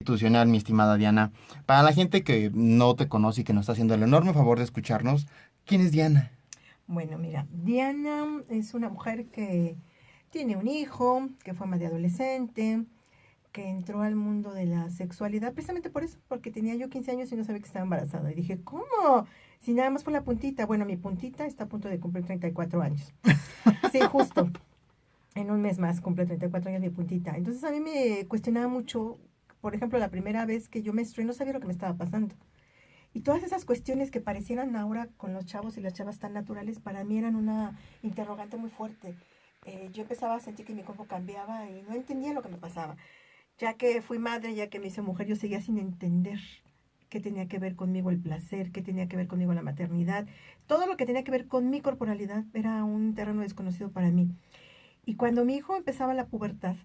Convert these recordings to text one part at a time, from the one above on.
Institucional, mi estimada Diana. Para la gente que no te conoce y que nos está haciendo el enorme favor de escucharnos, ¿quién es Diana? Bueno, mira, Diana es una mujer que tiene un hijo, que fue madre adolescente, que entró al mundo de la sexualidad precisamente por eso, porque tenía yo 15 años y no sabía que estaba embarazada. Y dije, ¿cómo? Si nada más fue la puntita. Bueno, mi puntita está a punto de cumplir 34 años. Sí, justo. En un mes más cumple 34 años mi puntita. Entonces a mí me cuestionaba mucho, por ejemplo, la primera vez que yo menstrué no sabía lo que me estaba pasando. Y todas esas cuestiones que parecieran ahora con los chavos y las chavas tan naturales, para mí eran una interrogante muy fuerte. Yo empezaba a sentir que mi cuerpo cambiaba y no entendía lo que me pasaba. Ya que fui madre, ya que me hice mujer, yo seguía sin entender qué tenía que ver conmigo el placer, qué tenía que ver conmigo la maternidad. Todo lo que tenía que ver con mi corporalidad era un terreno desconocido para mí. Y cuando mi hijo empezaba la pubertad,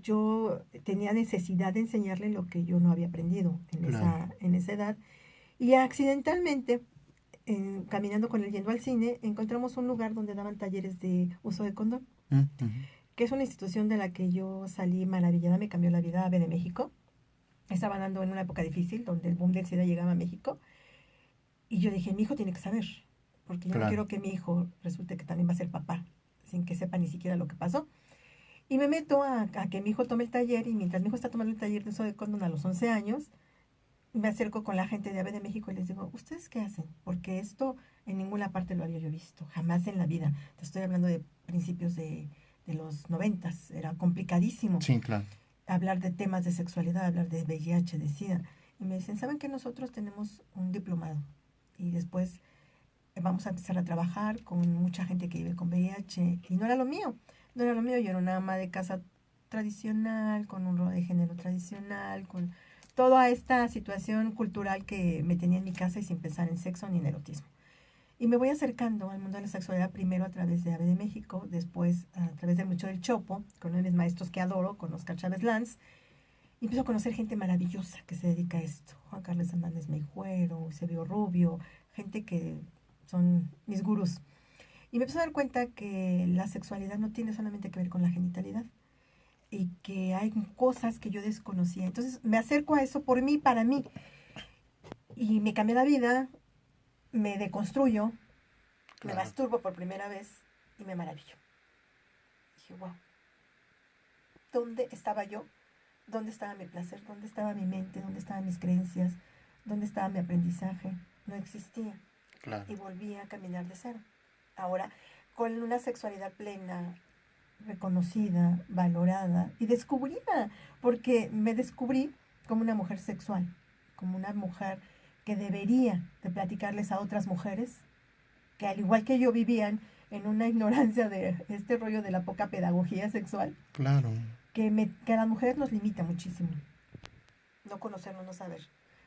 yo tenía necesidad de enseñarle lo que yo no había aprendido Claro. en esa edad. Y accidentalmente, caminando con él yendo al cine, encontramos un lugar donde daban talleres de uso de condón, Mm, ujú. que es una institución de la que yo salí maravillada, me cambió la vida, Ave de México. Estaba dando en una época difícil, donde el boom del SIDA llegaba a México, y yo dije, mi hijo tiene que saber, porque yo no Claro. quiero que mi hijo resulte que también va a ser papá, sin que sepa ni siquiera lo que pasó. Y me meto a que mi hijo tome el taller, y mientras mi hijo está tomando el taller de uso de condón a los 11 años, me acerco con la gente de AVE de México y les digo, ¿ustedes qué hacen? Porque esto en ninguna parte lo había yo visto, jamás en la vida. Te estoy hablando de principios de los 90, era complicadísimo Sí, claro. hablar de temas de sexualidad, hablar de VIH, de SIDA. Y me dicen, ¿saben que nosotros tenemos un diplomado? Y después vamos a empezar a trabajar con mucha gente que vive con VIH. Y no era lo mío, no era lo mío. Yo era una ama de casa tradicional, con un rol de género tradicional, con toda esta situación cultural que me tenía en mi casa y sin pensar en sexo ni en erotismo. Y me voy acercando al mundo de la sexualidad primero a través de Ave de México, después a través de Mucho del Chopo, con uno de mis maestros que adoro, con Oscar Chávez Lanz, y empiezo a conocer gente maravillosa que se dedica a esto. Juan Carlos Hernández Meijuero, Eusebio Rubio, gente que son mis gurús. Y me empiezo a dar cuenta que la sexualidad no tiene solamente que ver con la genitalidad y que hay cosas que yo desconocía. Entonces me acerco a eso por mí, para mí, y me cambia la vida, me deconstruyo, me Claro. masturbo por primera vez y me maravillo. Dije, wow, ¿dónde estaba yo? ¿Dónde estaba mi placer? ¿Dónde estaba mi mente? ¿Dónde estaban mis creencias? ¿Dónde estaba mi aprendizaje? No existía. Claro. Y volví a caminar de cero. Ahora, con una sexualidad plena, reconocida, valorada y descubrida, porque me descubrí como una mujer sexual, como una mujer que debería de platicarles a otras mujeres que al igual que yo vivían en una ignorancia de este rollo de la poca pedagogía sexual, Claro. que a las mujeres nos limita muchísimo, no conocernos, no saber.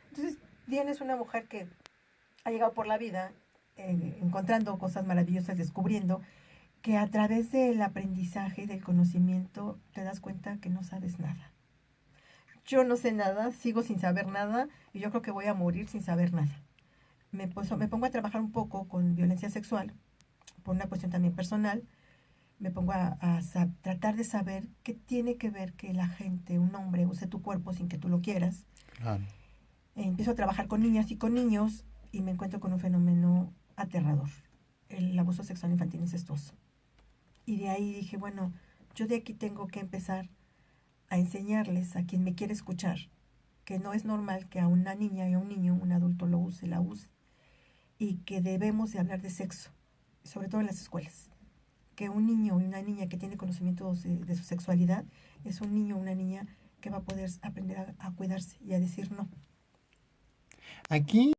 Entonces, Diana es una mujer que ha llegado por la vida encontrando cosas maravillosas, descubriendo que a través del aprendizaje y del conocimiento te das cuenta que no sabes nada. Yo no sé nada, sigo sin saber nada y yo creo que voy a morir sin saber nada. Me pongo a trabajar un poco con violencia sexual por una cuestión también personal. Me pongo a tratar de saber qué tiene que ver que la gente, un hombre, use tu cuerpo sin que tú lo quieras. Claro. Empiezo a trabajar con niñas y con niños y me encuentro con un fenómeno aterrador, el abuso sexual infantil incestuoso. Y de ahí dije, bueno, yo de aquí tengo que empezar a enseñarles a quien me quiere escuchar que no es normal que a una niña y a un niño, un adulto lo use, la use, y que debemos de hablar de sexo, sobre todo en las escuelas. Que un niño y una niña que tiene conocimientos de su sexualidad es un niño o una niña que va a poder aprender a cuidarse y a decir no. Aquí